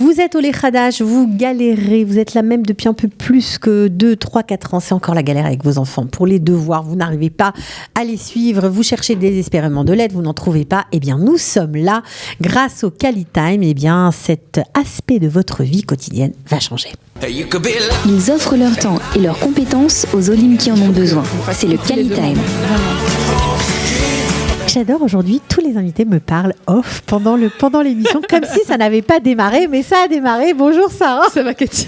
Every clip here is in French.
Vous êtes au Lechadash, vous galérez, vous êtes là même depuis un peu plus que 2, 3, 4 ans. C'est encore la galère avec vos enfants. Pour les devoirs, vous n'arrivez pas à les suivre, vous cherchez désespérément de l'aide, vous n'en trouvez pas. Eh bien, nous sommes là grâce au Cali-Time. Eh bien, cet aspect de votre vie quotidienne va changer. Ils offrent leur temps et leurs compétences aux Olim qui en ont besoin. C'est le Cali-Time. J'adore aujourd'hui, tous les invités me parlent off pendant l'émission, comme si ça n'avait pas démarré, mais ça a démarré. Bonjour Sarah. Ça va Cathy.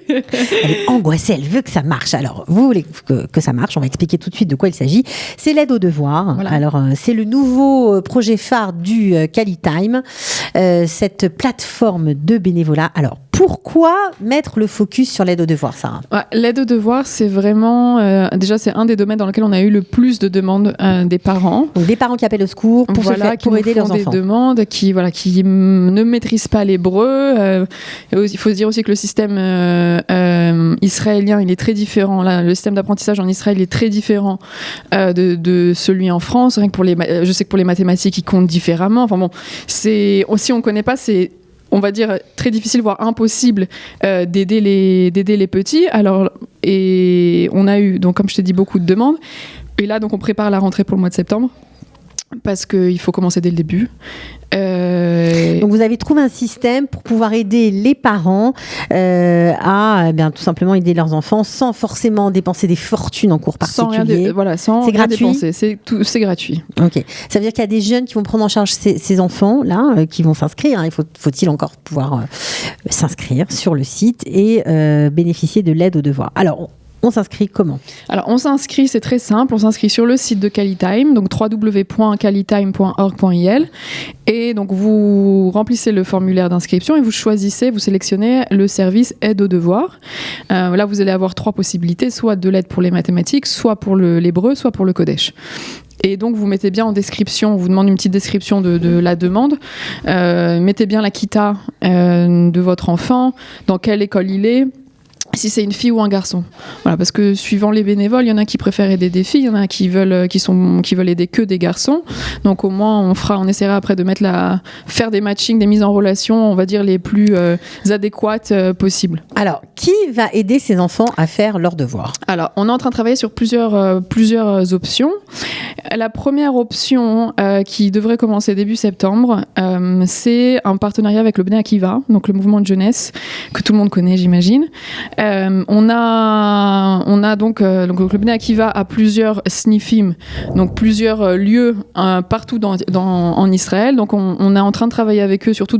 Elle est angoissée, elle veut que ça marche. Alors, vous voulez que ça marche, on va expliquer tout de suite de quoi il s'agit. C'est l'aide aux devoirs. Voilà. Alors, c'est le nouveau projet phare du Cali-Time, cette plateforme de bénévolat. Alors, pourquoi mettre le focus sur l'aide aux devoirs, Sarah ? L'aide aux devoirs, c'est vraiment... déjà, c'est un des domaines dans lequel on a eu le plus de demandes des parents. Donc, des parents qui appellent au secours pour aider leurs enfants. Des demandes qui ne maîtrisent pas l'hébreu. Il faut se dire aussi que le système israélien, il est très différent. Là, le système d'apprentissage en Israël est très différent de celui en France. Rien que je sais que pour les mathématiques, ils comptent différemment. Enfin bon, si on ne connaît pas, c'est... on va dire très difficile, voire impossible d'aider les petits. Alors, et on a eu, donc comme je t'ai dit, beaucoup de demandes. Et là, donc on prépare la rentrée pour le mois de septembre parce qu'il faut commencer dès le début. Donc vous avez trouvé un système pour pouvoir aider les parents à tout simplement aider leurs enfants sans forcément dépenser des fortunes en cours particuliers. Sans c'est rien gratuit. Dépenser. C'est gratuit. Ok. Ça veut dire qu'il y a des jeunes qui vont prendre en charge ces enfants là, qui vont s'inscrire. Faut-il encore pouvoir s'inscrire sur le site et bénéficier de l'aide aux devoirs. Alors on s'inscrit comment ? Alors, on s'inscrit, c'est très simple. On s'inscrit sur le site de Cali-Time, donc www.calitime.org.il. Et donc, vous remplissez le formulaire d'inscription et vous sélectionnez le service aide aux devoirs. Là, vous allez avoir 3 possibilités, soit de l'aide pour les mathématiques, soit pour l'hébreu, soit pour le Kodesh. Et donc, vous mettez bien en description, on vous demande une petite description de la demande. Mettez bien la kita de votre enfant, dans quelle école il est, si c'est une fille ou un garçon. Voilà, parce que suivant les bénévoles, il y en a qui préfèrent aider des filles, il y en a qui veulent aider que des garçons. Donc au moins on essaiera après de faire des matchings, des mises en relation, on va dire les plus adéquates possibles. Alors, qui va aider ces enfants à faire leurs devoirs ? Alors, on est en train de travailler sur plusieurs options. La première option qui devrait commencer début septembre, c'est un partenariat avec le Bnei Akiva, donc le mouvement de jeunesse que tout le monde connaît, j'imagine. On a donc le Bnei Akiva a plusieurs snifim, donc plusieurs lieux partout en Israël. Donc on est en train de travailler avec eux, surtout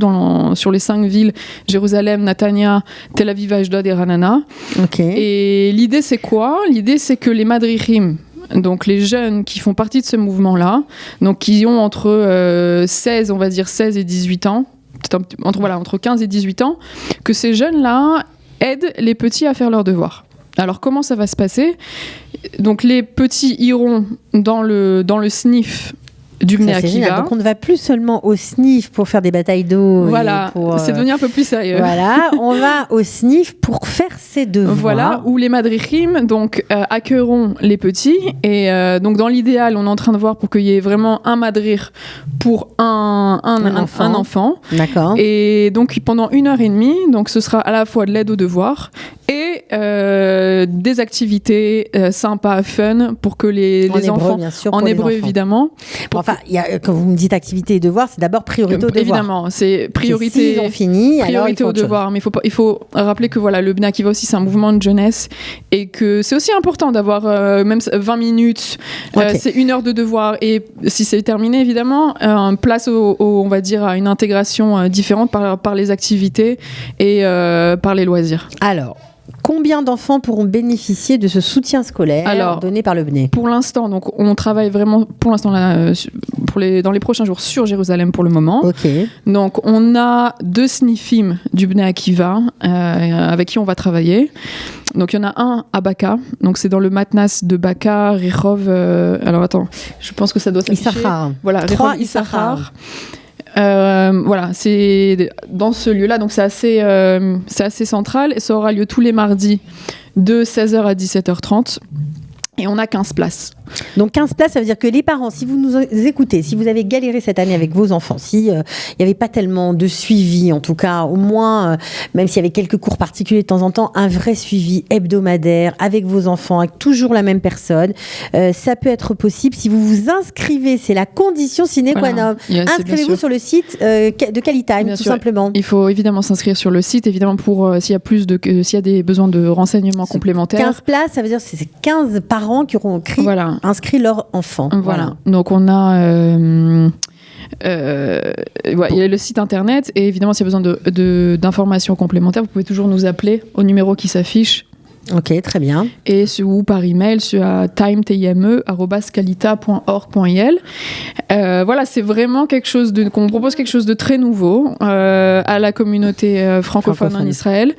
sur les 5 villes, Jérusalem, Netanya, Tel Aviv, Ashdod et Ranana. Okay. Et l'idée c'est quoi ? L'idée c'est que les madrichim, donc les jeunes qui font partie de ce mouvement-là, donc qui ont entre 16 et 18 ans, entre 15 et 18 ans, que ces jeunes-là aident les petits à faire leurs devoirs. Alors comment ça va se passer ? Donc les petits iront dans le snif du Bnei Akiva. Donc on ne va plus seulement au snif pour faire des batailles d'eau. Voilà, c'est devenu un peu plus sérieux. Voilà, on va au snif pour faire ses devoirs. Voilà, où les madrichim accueilleront les petits. Et donc dans l'idéal, on est en train de voir pour qu'il y ait vraiment un madrich pour un enfant. D'accord. Et donc pendant 1h30, donc ce sera à la fois de l'aide aux devoirs et des activités sympas, fun, pour que les enfants, bien sûr, en hébreu évidemment. Enfin, quand vous me dites activité et devoirs, c'est d'abord priorité aux devoirs. Évidemment, c'est priorité. S'ils ont fini, priorité aux devoirs. Mais il faut rappeler que le Bnei Akiva aussi, c'est un mouvement de jeunesse et que c'est aussi important d'avoir même 20 minutes. C'est 1 heure de devoir et si c'est terminé, évidemment, place on va dire à une intégration différente par les activités et par les loisirs. Alors, combien d'enfants pourront bénéficier de ce soutien scolaire donné par le BNE ? Pour l'instant, donc on travaille vraiment dans les prochains jours sur Jérusalem pour le moment. Okay. Donc on a 2 snifim du Bnei Akiva avec qui on va travailler. Donc il y en a un à Baka, donc c'est dans le matnas de Baka, Rehov. Alors attends, je pense que ça doit s'afficher. Issachar. Voilà, Rehov Issachar. Voilà, c'est dans ce lieu-là, donc c'est assez central et ça aura lieu tous les mardis de 16h à 17h30. Et on a 15 places. Donc 15 places, ça veut dire que les parents, si vous nous écoutez, si vous avez galéré cette année avec vos enfants, si il n'y avait pas tellement de suivi, en tout cas au moins, même s'il y avait quelques cours particuliers de temps en temps, un vrai suivi hebdomadaire avec vos enfants, avec toujours la même personne, ça peut être possible si vous vous inscrivez, c'est la condition sine qua non. Inscrivez-vous sur le site de QualiTime, tout simplement. Il faut évidemment s'inscrire sur le site, évidemment pour s'il y a des besoins de renseignements complémentaires. 15 places, ça veut dire que c'est 15 parents qui auront inscrit leur enfant. Voilà. Donc on a il y a le site internet et évidemment s'il y a besoin d'informations complémentaires, vous pouvez toujours nous appeler au numéro qui s'affiche. Ok, très bien. Ou par email sur time@qualita.org.il. Voilà, c'est vraiment qu'on propose quelque chose de très nouveau à la communauté francophone en Israël.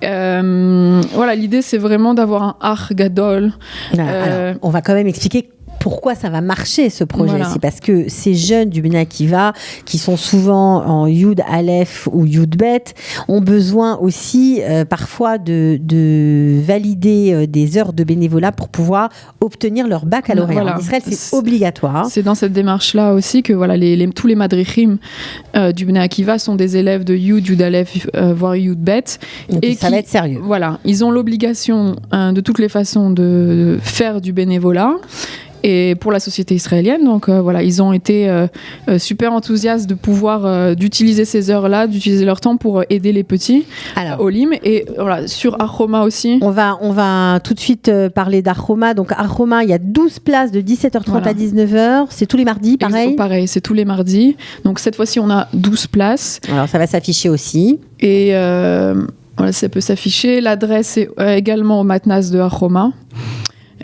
Voilà, l'idée c'est vraiment d'avoir un Ach Gadol. Alors, on va quand même expliquer pourquoi ça va marcher ce projet. Voilà. C'est parce que ces jeunes du Bnei Akiva, qui sont souvent en Yud Aleph ou Yud Bet, ont besoin aussi parfois de valider des heures de bénévolat pour pouvoir obtenir leur baccalauréat. Voilà. En Israël, c'est obligatoire. C'est dans cette démarche-là aussi que voilà, tous les madrichim du Bnei Akiva sont des élèves de Yud Aleph, voire Yud Bet. Et ça va être sérieux. Voilà, ils ont l'obligation de toutes les façons de faire du bénévolat. Et pour la société israélienne, donc voilà, ils ont été super enthousiastes de pouvoir d'utiliser ces heures-là, d'utiliser leur temps pour aider les petits au LIM. Et voilà, sur Aroma aussi. On va tout de suite parler d'Aroma. Donc Aroma, il y a 12 places de 17h30 à 19h. C'est tous les mardis, pareil. Pareil, c'est tous les mardis. Donc cette fois-ci, on a 12 places. Alors ça va s'afficher aussi. Et voilà, ça peut s'afficher. L'adresse est également au Matnas de Aroma.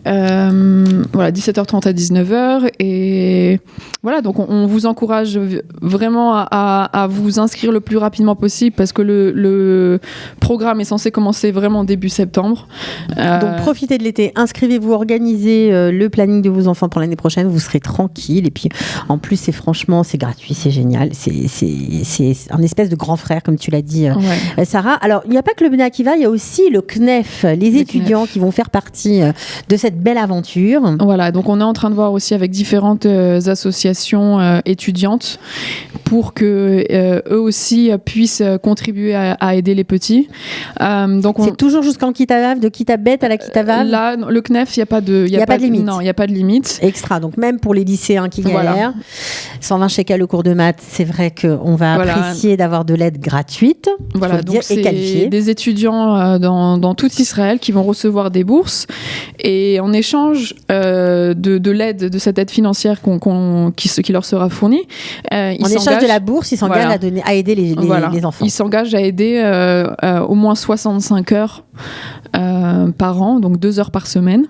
Voilà, 17h30 à 19h et voilà, donc on vous encourage vraiment à vous inscrire le plus rapidement possible parce que le programme est censé commencer vraiment début septembre. Donc profitez de l'été, inscrivez-vous, organisez le planning de vos enfants pour l'année prochaine, vous serez tranquille et puis en plus c'est gratuit, c'est génial, c'est un espèce de grand frère comme tu l'as dit Sarah. Alors il n'y a pas que le Bnei Akiva, il y a aussi le CNEF, les étudiants qui vont faire partie de cette belle aventure. Voilà, donc on est en train de voir aussi avec différentes associations étudiantes pour que eux aussi puissent contribuer à aider les petits. Donc c'est toujours jusqu'en Kitavav, de Kitabet à la Kitavav. Là, le CNEF, il n'y a pas de limite. Non, il n'y a pas de limite. Extra, donc même pour les lycéens qui galèrent, 120 shekels le cours de maths, c'est vrai qu'on va apprécier d'avoir de l'aide gratuite. Voilà, donc c'est des étudiants dans tout Israël qui vont recevoir des bourses et en échange de l'aide, de cette aide financière qui leur sera fournie, en échange de la bourse, ils s'engagent à aider les enfants. Ils s'engagent à aider au moins 65 heures par an, donc 2 heures par semaine.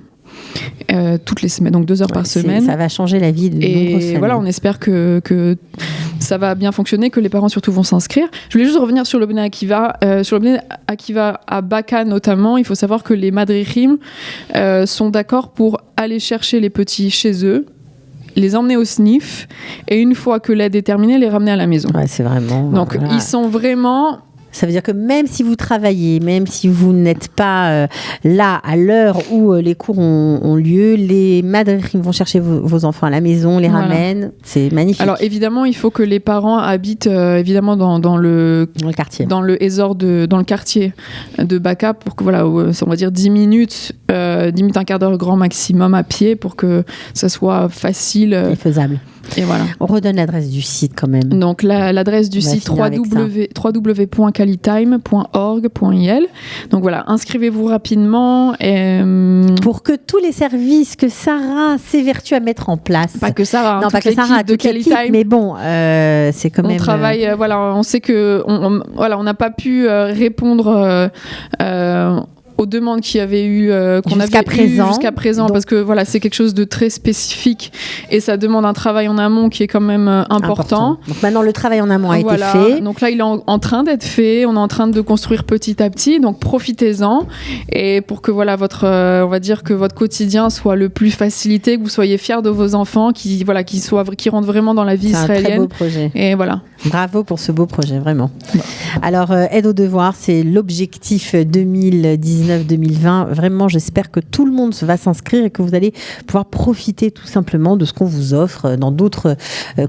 Toutes les semaines, donc 2 heures par semaine. Ça va changer la vie de nombreuses familles. Voilà, on espère que ça va bien fonctionner, que les parents surtout vont s'inscrire. Je voulais juste revenir sur le Bnei Akiva. Sur le Bnei Akiva à Baka notamment, il faut savoir que les madrichim sont d'accord pour aller chercher les petits chez eux, les emmener au SNIF et une fois que l'aide est terminée, les ramener à la maison. Ouais, c'est vraiment... Donc ils sont vraiment... Ça veut dire que même si vous travaillez, même si vous n'êtes pas là à l'heure où les cours ont lieu, les madrichim vont chercher vos enfants à la maison, les ramènent. C'est magnifique. Alors évidemment, il faut que les parents habitent évidemment dans le quartier, dans le Ezor dans le quartier de Baka pour que voilà, on va dire 10 minutes, un quart d'heure grand maximum à pied pour que ça soit facile et faisable. Et voilà. On redonne l'adresse du site quand même. Donc l'adresse du site www.qualitime.org.il. Donc voilà, inscrivez-vous rapidement. Pour que tous les services que Sarah s'évertue à mettre en place. Pas que Sarah, non, pas que Sarah, de QualiTime. Mais bon, c'est quand même. On travaille, voilà, on sait que on n'a pas pu répondre. Aux demandes qu'il y avait eu jusqu'à présent donc, parce que voilà, c'est quelque chose de très spécifique et ça demande un travail en amont qui est quand même important. Donc maintenant le travail en amont a été fait. Donc là il est en train d'être fait, on est en train de construire petit à petit, donc profitez-en et pour que voilà on va dire que votre quotidien soit le plus facilité, que vous soyez fiers de vos enfants, qui rentrent vraiment dans la vie israélienne. C'est un très beau projet. Et voilà. Bravo pour ce beau projet, vraiment. Alors, aide aux devoirs, c'est l'objectif 2019-2020. Vraiment, j'espère que tout le monde va s'inscrire et que vous allez pouvoir profiter tout simplement de ce qu'on vous offre dans d'autres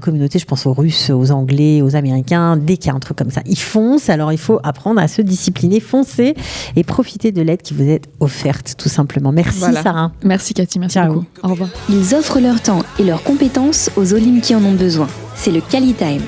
communautés. Je pense aux Russes, aux Anglais, aux Américains. Dès qu'il y a un truc comme ça, ils foncent. Alors, il faut apprendre à se discipliner, foncer et profiter de l'aide qui vous est offerte, tout simplement. Merci, Sarah. Merci, Cathy. Merci beaucoup. Au revoir. Ils offrent leur temps et leurs compétences aux Olim qui en ont besoin. C'est le Quali Time.